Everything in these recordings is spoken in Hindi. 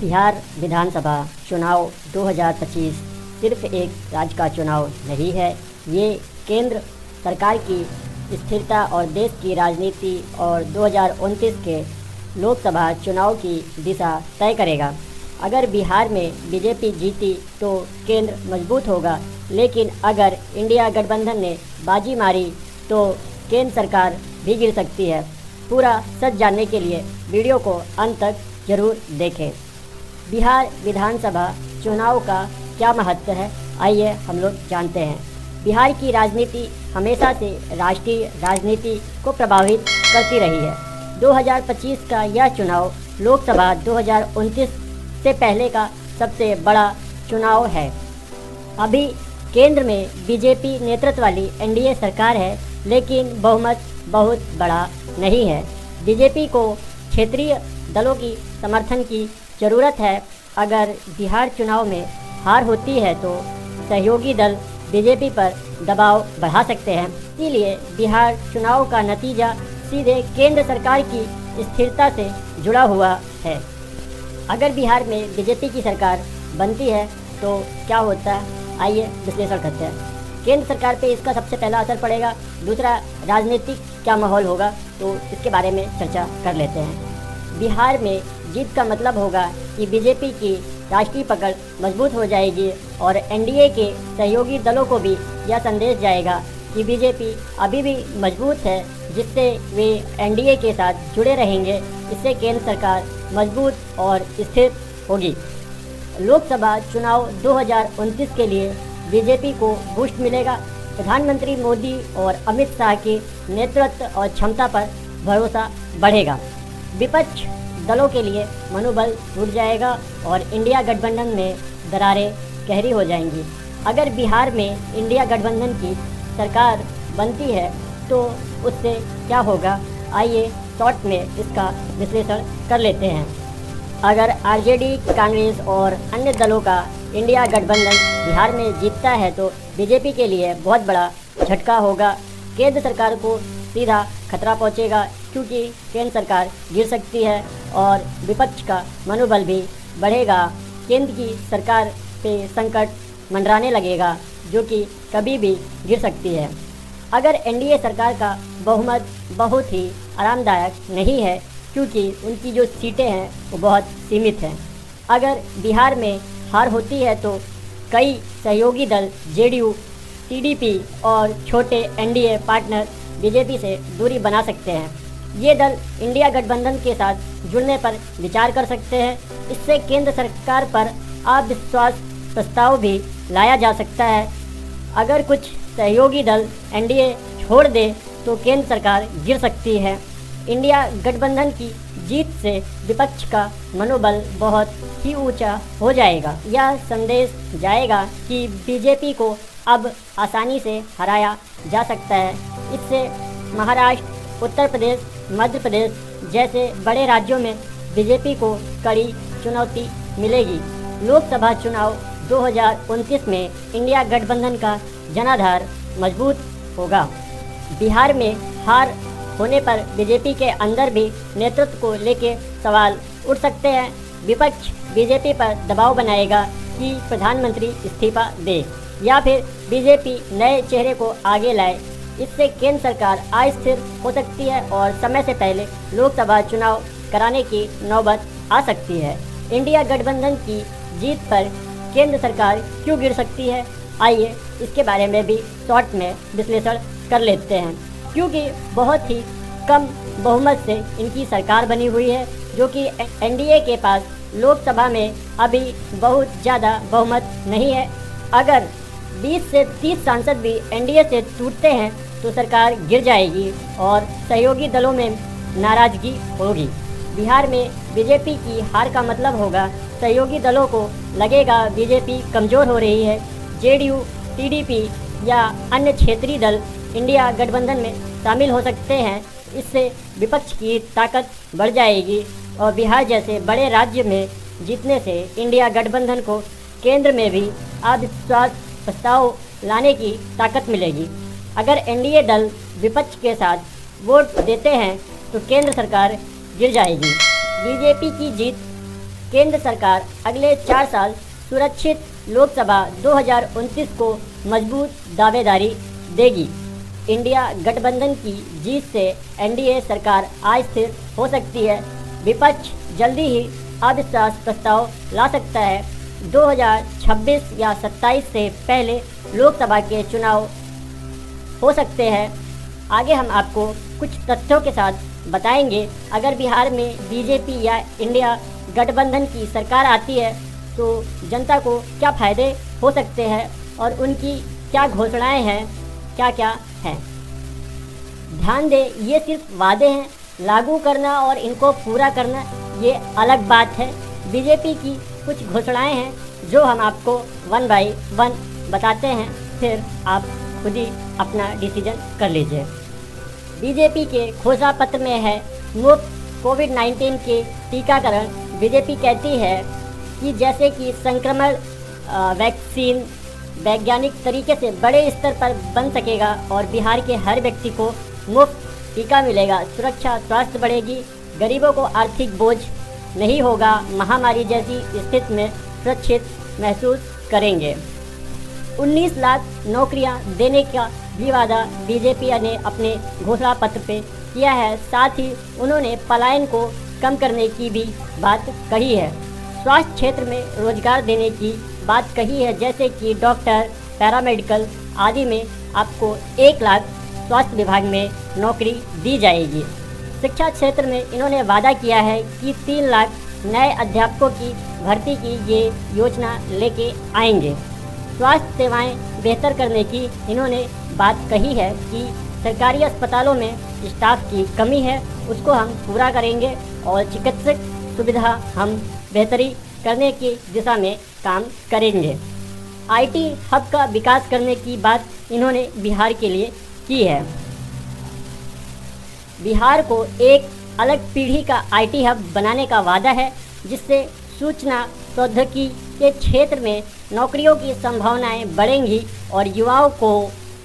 बिहार विधानसभा चुनाव 2025 सिर्फ एक राज्य का चुनाव नहीं है। ये केंद्र सरकार की स्थिरता और देश की राजनीति और 2029 के लोकसभा चुनाव की दिशा तय करेगा। अगर बिहार में बीजेपी जीती तो केंद्र मजबूत होगा, लेकिन अगर इंडिया गठबंधन ने बाजी मारी तो केंद्र सरकार भी गिर सकती है। पूरा सच जानने के लिए वीडियो को अंत तक जरूर देखें। बिहार विधानसभा चुनाव का क्या महत्व है, आइए हम लोग जानते हैं। बिहार की राजनीति हमेशा से राष्ट्रीय राजनीति को प्रभावित करती रही है। 2025 का यह चुनाव लोकसभा 2029 से पहले का सबसे बड़ा चुनाव है। अभी केंद्र में बीजेपी नेतृत्व वाली एनडीए सरकार है, लेकिन बहुमत बहुत बड़ा नहीं है। बीजेपी को क्षेत्रीय दलों की समर्थन की ज़रूरत है। अगर बिहार चुनाव में हार होती है तो सहयोगी दल बीजेपी पर दबाव बढ़ा सकते हैं। इसीलिए बिहार चुनाव का नतीजा सीधे केंद्र सरकार की स्थिरता से जुड़ा हुआ है। अगर बिहार में बीजेपी की सरकार बनती है तो क्या होता है, आइए विश्लेषण करते हैं। केंद्र सरकार पे इसका सबसे पहला असर पड़ेगा। दूसरा, राजनीतिक क्या माहौल होगा, तो इसके बारे में चर्चा कर लेते हैं। बिहार में जीत का मतलब होगा कि बीजेपी की राष्ट्रीय पकड़ मजबूत हो जाएगी और एनडीए के सहयोगी दलों को भी यह संदेश जाएगा कि बीजेपी अभी भी मजबूत है, जिससे वे एनडीए के साथ जुड़े रहेंगे। इससे केंद्र सरकार मजबूत और स्थिर होगी। लोकसभा चुनाव 2029 के लिए बीजेपी को बूस्ट मिलेगा। प्रधानमंत्री मोदी और अमित शाह के नेतृत्व और क्षमता पर भरोसा बढ़ेगा। विपक्ष दलों के लिए मनोबल टूट जाएगा और इंडिया गठबंधन में दरारें गहरी हो जाएंगी। अगर बिहार में इंडिया गठबंधन की सरकार बनती है तो उससे क्या होगा, आइए शॉर्ट में इसका विश्लेषण कर लेते हैं। अगर आरजेडी, कांग्रेस और अन्य दलों का इंडिया गठबंधन बिहार में जीतता है तो बीजेपी के लिए बहुत बड़ा झटका होगा। केंद्र सरकार को सीधा खतरा पहुंचेगा, क्योंकि केंद्र सरकार गिर सकती है और विपक्ष का मनोबल भी बढ़ेगा। केंद्र की सरकार पे संकट मंडराने लगेगा, जो कि कभी भी गिर सकती है। अगर एनडीए सरकार का बहुमत बहुत ही आरामदायक नहीं है, क्योंकि उनकी जो सीटें हैं वो बहुत सीमित हैं। अगर बिहार में हार होती है तो कई सहयोगी दल जेडीयू, टीडीपी और छोटे एनडीए पार्टनर बीजेपी से दूरी बना सकते हैं। ये दल इंडिया गठबंधन के साथ जुड़ने पर विचार कर सकते हैं। इससे केंद्र सरकार पर अविश्वास प्रस्ताव भी लाया जा सकता है। अगर कुछ सहयोगी दल एनडीए छोड़ दे तो केंद्र सरकार गिर सकती है। इंडिया गठबंधन की जीत से विपक्ष का मनोबल बहुत ही ऊंचा हो जाएगा। यह संदेश जाएगा कि बीजेपी को अब आसानी से हराया जा सकता है। इससे महाराष्ट्र, उत्तर प्रदेश, मध्य प्रदेश जैसे बड़े राज्यों में बीजेपी को कड़ी चुनौती मिलेगी। लोकसभा चुनाव 2029 में इंडिया गठबंधन का जनाधार मजबूत होगा। बिहार में हार होने पर बीजेपी के अंदर भी नेतृत्व को लेकर सवाल उठ सकते हैं। विपक्ष बीजेपी पर दबाव बनाएगा कि प्रधानमंत्री इस्तीफा दे या फिर बीजेपी नए चेहरे को आगे लाए। इससे केंद्र सरकार अस्थिर हो सकती है और समय से पहले लोकसभा चुनाव कराने की नौबत आ सकती है। इंडिया गठबंधन की जीत पर केंद्र सरकार क्यों गिर सकती है, आइए इसके बारे में भी शॉर्ट में विश्लेषण कर लेते हैं। क्योंकि बहुत ही कम बहुमत से इनकी सरकार बनी हुई है, जो कि एनडीए के पास लोकसभा में अभी बहुत ज़्यादा बहुमत नहीं है। अगर 20 से 30 सांसद भी एनडीए से टूटते हैं तो सरकार गिर जाएगी और सहयोगी दलों में नाराज़गी होगी। बिहार में बीजेपी की हार का मतलब होगा सहयोगी दलों को लगेगा बीजेपी कमज़ोर हो रही है। जेडीयू, टीडीपी या अन्य क्षेत्रीय दल इंडिया गठबंधन में शामिल हो सकते हैं। इससे विपक्ष की ताकत बढ़ जाएगी और बिहार जैसे बड़े राज्य में जीतने से इंडिया गठबंधन को केंद्र में भी अविश्वास प्रस्ताव लाने की ताकत मिलेगी। अगर एनडीए दल विपक्ष के साथ वोट देते हैं तो केंद्र सरकार गिर जाएगी। बीजेपी की जीत केंद्र सरकार अगले 4 साल सुरक्षित लोकसभा 2029 को मजबूत दावेदारी देगी। इंडिया गठबंधन की जीत से एनडीए सरकार अस्थिर हो सकती है। विपक्ष जल्दी ही अविश्वास प्रस्ताव ला सकता है। 2026 या 27 से पहले लोकसभा के चुनाव हो सकते हैं। आगे हम आपको कुछ तथ्यों के साथ बताएंगे। अगर बिहार में बीजेपी या इंडिया गठबंधन की सरकार आती है तो जनता को क्या फ़ायदे हो सकते हैं और उनकी क्या घोषणाएं हैं, क्या क्या हैं। ध्यान दें, ये सिर्फ वादे हैं। लागू करना और इनको पूरा करना ये अलग बात है। बीजेपी की कुछ घोषणाएं हैं जो हम आपको 1 बाय 1 बताते हैं, फिर आप खुद ही अपना डिसीजन कर लीजिए। बीजेपी के घोषणा पत्र में है मुफ्त कोविड-19 के टीकाकरण। बीजेपी कहती है कि जैसे कि संक्रमण वैक्सीन वैज्ञानिक तरीके से बड़े स्तर पर बन सकेगा और बिहार के हर व्यक्ति को मुफ्त टीका मिलेगा, सुरक्षा स्वास्थ्य बढ़ेगी, गरीबों को आर्थिक बोझ नहीं होगा, महामारी जैसी स्थिति में सुरक्षित महसूस करेंगे। 19 लाख नौकरियां देने का भी वादा बीजेपी ने अपने घोषणा पत्र पे किया है। साथ ही उन्होंने पलायन को कम करने की भी बात कही है। स्वास्थ्य क्षेत्र में रोजगार देने की बात कही है, जैसे कि डॉक्टर, पैरामेडिकल आदि में आपको 1 लाख स्वास्थ्य विभाग में नौकरी दी जाएगी। शिक्षा क्षेत्र में इन्होंने वादा किया है कि 3 लाख नए अध्यापकों की भर्ती की ये योजना लेके आएंगे। स्वास्थ्य सेवाएं बेहतर करने की इन्होंने बात कही है कि सरकारी अस्पतालों में स्टाफ की कमी है, उसको हम पूरा करेंगे और चिकित्सक सुविधा हम बेहतरी करने की दिशा में काम करेंगे। आईटी हब का विकास करने की बात इन्होंने बिहार के लिए की है। बिहार को एक अलग पीढ़ी का आईटी हब बनाने का वादा है, जिससे सूचना प्रौद्योगिकी के क्षेत्र में नौकरियों की संभावनाएं बढ़ेंगी और युवाओं को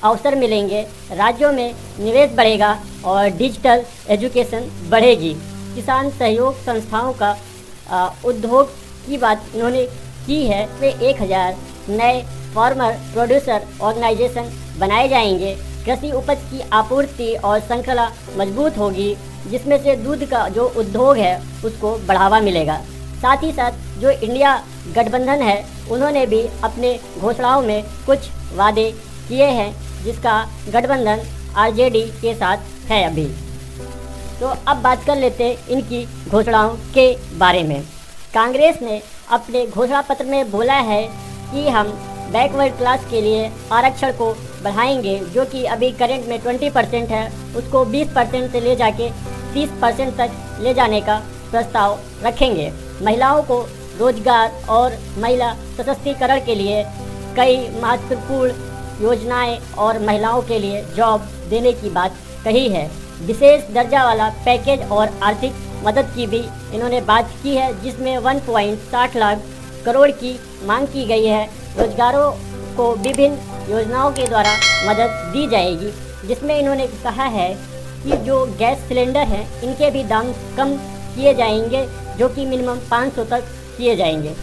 अवसर मिलेंगे, राज्यों में निवेश बढ़ेगा और डिजिटल एजुकेशन बढ़ेगी। किसान सहयोग संस्थाओं का उद्योग की बात इन्होंने की है। वे 1000 नए फार्मर प्रोड्यूसर ऑर्गेनाइजेशन बनाए जाएंगे। कृषि उपज की आपूर्ति और श्रृंखला मजबूत होगी, जिसमें से दूध का जो उद्योग है उसको बढ़ावा मिलेगा। साथ ही साथ जो इंडिया गठबंधन है उन्होंने भी अपने घोषणाओं में कुछ वादे किए हैं, जिसका गठबंधन आरजेडी के साथ है अभी। तो अब बात कर लेते हैं इनकी घोषणाओं के बारे में। कांग्रेस ने अपने घोषणा पत्र में बोला है कि हम बैकवर्ड क्लास के लिए आरक्षण को बढ़ाएंगे, जो कि अभी करंट में 20% है, उसको 20% से ले जाके 30% तक ले जाने का प्रस्ताव रखेंगे। महिलाओं को रोजगार और महिला सशक्तिकरण के लिए कई महत्वपूर्ण योजनाएं और महिलाओं के लिए जॉब देने की बात कही है। विशेष दर्जा वाला पैकेज और आर्थिक मदद की भी इन्होंने बात की है, जिसमें 1.60 लाख करोड़ की मांग की गई है। रोजगारों को विभिन्न योजनाओं के द्वारा मदद दी जाएगी, जिसमें इन्होंने कहा है कि जो गैस सिलेंडर हैं इनके भी दाम कम किए जाएंगे, जो कि मिनिमम 500 तक किए जाएंगे।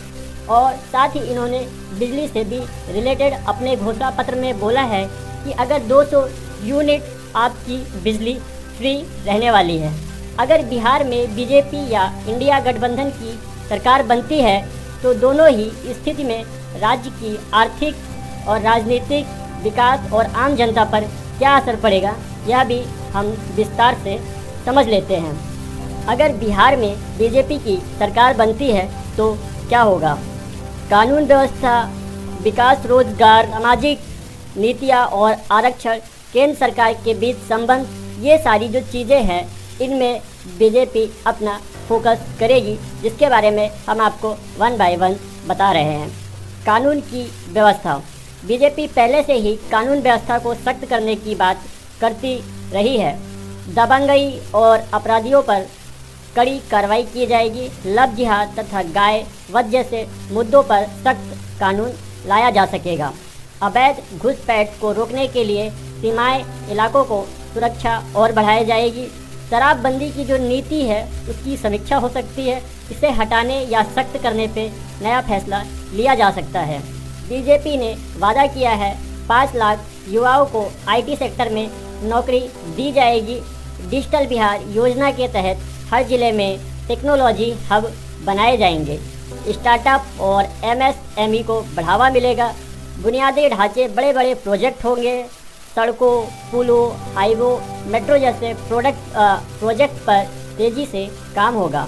और साथ ही इन्होंने बिजली से भी रिलेटेड अपने घोषणा पत्र में बोला है कि अगर 200 यूनिट आपकी बिजली फ्री रहने वाली है। अगर बिहार में बीजेपी या इंडिया गठबंधन की सरकार बनती है तो दोनों ही स्थिति में राज्य की आर्थिक और राजनीतिक विकास और आम जनता पर क्या असर पड़ेगा, यह भी हम विस्तार से समझ लेते हैं। अगर बिहार में बीजेपी की सरकार बनती है तो क्या होगा? कानून व्यवस्था, विकास, रोजगार, सामाजिक नीतियाँ और आरक्षण, केंद्र सरकार के बीच संबंध, ये सारी जो चीज़ें हैं इनमें बीजेपी अपना फोकस करेगी, जिसके बारे में हम आपको 1 बाय 1 बता रहे हैं। कानून की व्यवस्था, बीजेपी पहले से ही कानून व्यवस्था को सख्त करने की बात करती रही है। दबंगई और अपराधियों पर कड़ी कार्रवाई की जाएगी। लव जिहाद तथा गाय वध जैसे मुद्दों पर सख्त कानून लाया जा सकेगा। अवैध घुसपैठ को रोकने के लिए सीमाएं इलाकों को सुरक्षा और बढ़ाई जाएगी। शराबबंदी की जो नीति है उसकी समीक्षा हो सकती है। इसे हटाने या सख्त करने पे नया फैसला लिया जा सकता है। बीजेपी ने वादा किया है 5 लाख युवाओं को आईटी सेक्टर में नौकरी दी जाएगी। डिजिटल बिहार योजना के तहत हर जिले में टेक्नोलॉजी हब बनाए जाएंगे। स्टार्टअप और एमएसएमई को बढ़ावा मिलेगा। बुनियादी ढांचे बड़े प्रोजेक्ट होंगे। सड़कों, पुलों, हाईवे, मेट्रो जैसे प्रोजेक्ट पर तेज़ी से काम होगा।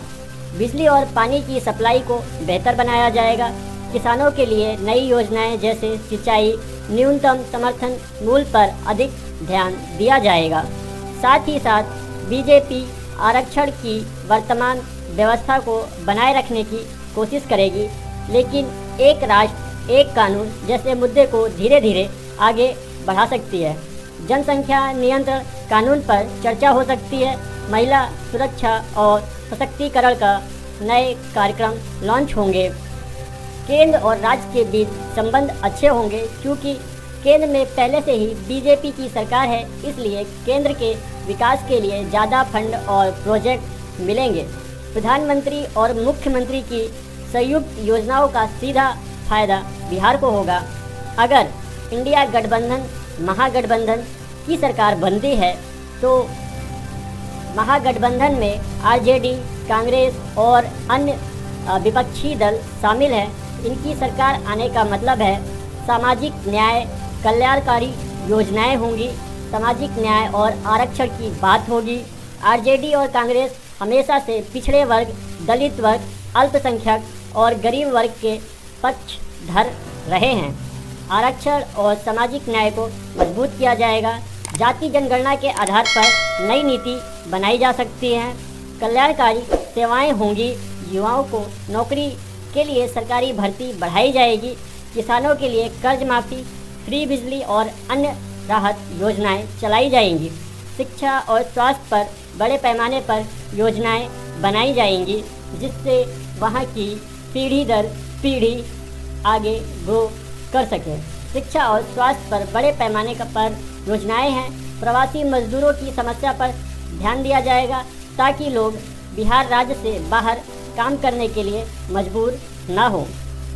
बिजली और पानी की सप्लाई को बेहतर बनाया जाएगा। किसानों के लिए नई योजनाएं जैसे सिंचाई, न्यूनतम समर्थन मूल्य पर अधिक ध्यान दिया जाएगा। साथ ही साथ बीजेपी आरक्षण की वर्तमान व्यवस्था को बनाए रखने की कोशिश करेगी, लेकिन एक राष्ट्र एक कानून जैसे मुद्दे को धीरे धीरे आगे बढ़ा सकती है। जनसंख्या नियंत्रण कानून पर चर्चा हो सकती है। महिला सुरक्षा और सशक्तिकरण का नए कार्यक्रम लॉन्च होंगे। केंद्र और राज्य के बीच संबंध अच्छे होंगे, क्योंकि केंद्र में पहले से ही बीजेपी की सरकार है, इसलिए केंद्र के विकास के लिए ज़्यादा फंड और प्रोजेक्ट मिलेंगे। प्रधानमंत्री और मुख्यमंत्री की संयुक्त योजनाओं का सीधा फायदा बिहार को होगा। अगर इंडिया गठबंधन महागठबंधन की सरकार बनती है तो महागठबंधन में आरजेडी, कांग्रेस और अन्य विपक्षी दल शामिल हैं। इनकी सरकार आने का मतलब है सामाजिक न्याय, कल्याणकारी योजनाएं होंगी, सामाजिक न्याय और आरक्षण की बात होगी। आरजेडी और कांग्रेस हमेशा से पिछड़े वर्ग, दलित वर्ग, अल्पसंख्यक और गरीब वर्ग के पक्षधर रहे हैं। आरक्षण और सामाजिक न्याय को मजबूत किया जाएगा। जाति जनगणना के आधार पर नई नीति बनाई जा सकती है। कल्याणकारी सेवाएं होंगी। युवाओं को नौकरी के लिए सरकारी भर्ती बढ़ाई जाएगी। किसानों के लिए कर्ज माफ़ी, फ्री बिजली और अन्य राहत योजनाएं चलाई जाएंगी। शिक्षा और स्वास्थ्य पर बड़े पैमाने पर योजनाएं बनाई जाएंगी, जिससे वहां की पीढ़ी दर पीढ़ी आगे ग्रो कर सके। शिक्षा और स्वास्थ्य पर बड़े पैमाने पर योजनाएं हैं। प्रवासी मजदूरों की समस्या पर ध्यान दिया जाएगा, ताकि लोग बिहार राज्य से बाहर काम करने के लिए मजबूर ना हो।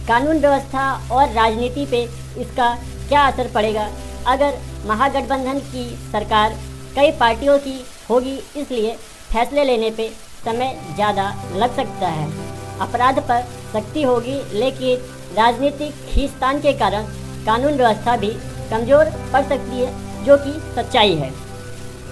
कानून व्यवस्था और राजनीति पे इसका क्या असर पड़ेगा? अगर महागठबंधन की सरकार कई पार्टियों की होगी, इसलिए फैसले लेने पे समय ज़्यादा लग सकता है। अपराध पर सख्ती होगी, लेकिन राजनीतिक खींचतान के कारण कानून व्यवस्था भी कमज़ोर पड़ सकती है, जो कि सच्चाई है।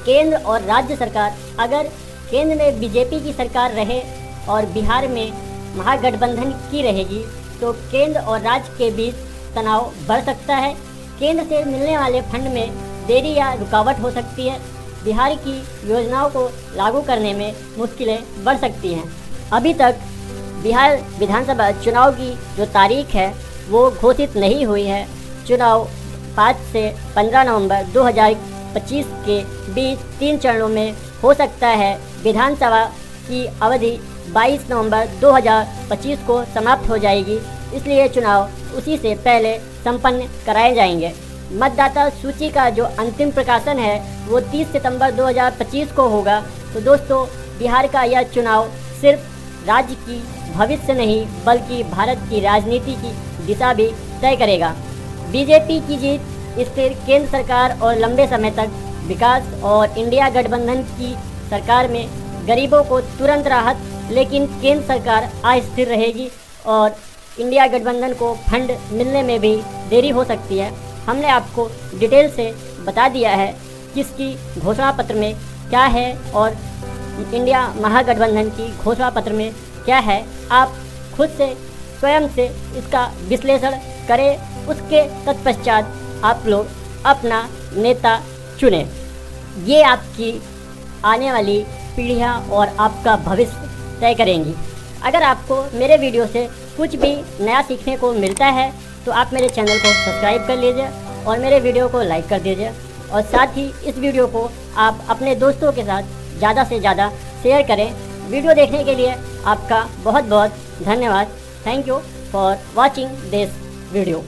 केंद्र और राज्य सरकार, अगर केंद्र में बीजेपी की सरकार रहे और बिहार में महागठबंधन की रहेगी, तो केंद्र और राज्य के बीच तनाव बढ़ सकता है। केंद्र से मिलने वाले फंड में देरी या रुकावट हो सकती है। बिहार की योजनाओं को लागू करने में मुश्किलें बढ़ सकती हैं। अभी तक बिहार विधानसभा चुनाव की जो तारीख है वो घोषित नहीं हुई है। चुनाव 5 से 15 नवंबर 2025 के बीच 3 चरणों में हो सकता है। विधानसभा की अवधि 22 नवंबर 2025 को समाप्त हो जाएगी, इसलिए चुनाव उसी से पहले संपन्न कराए जाएंगे। मतदाता सूची का जो अंतिम प्रकाशन है वो 30 सितंबर 2025 को होगा। तो दोस्तों, बिहार का यह चुनाव सिर्फ राज्य की भविष्य नहीं, बल्कि भारत की राजनीति की दिशा भी तय करेगा। बीजेपी की जीत स्थिर केंद्र सरकार और लंबे समय तक विकास और इंडिया गठबंधन की सरकार में गरीबों को तुरंत राहत, लेकिन केंद्र सरकार अस्थिर रहेगी और इंडिया गठबंधन को फंड मिलने में भी देरी हो सकती है। हमने आपको डिटेल से बता दिया है किसकी घोषणा पत्र में क्या है और इंडिया महागठबंधन की घोषणा पत्र में क्या है। आप खुद से स्वयं से इसका विश्लेषण करें, उसके तत्पश्चात आप लोग अपना नेता चुनें। ये आपकी आने वाली पीढ़ियाँ और आपका भविष्य तय करेंगी। अगर आपको मेरे वीडियो से कुछ भी नया सीखने को मिलता है तो आप मेरे चैनल को सब्सक्राइब कर लीजिए और मेरे वीडियो को लाइक कर दीजिए, और साथ ही इस वीडियो को आप अपने दोस्तों के साथ ज़्यादा से ज़्यादा शेयर करें। वीडियो देखने के लिए आपका बहुत बहुत धन्यवाद। Thank you for watching this video.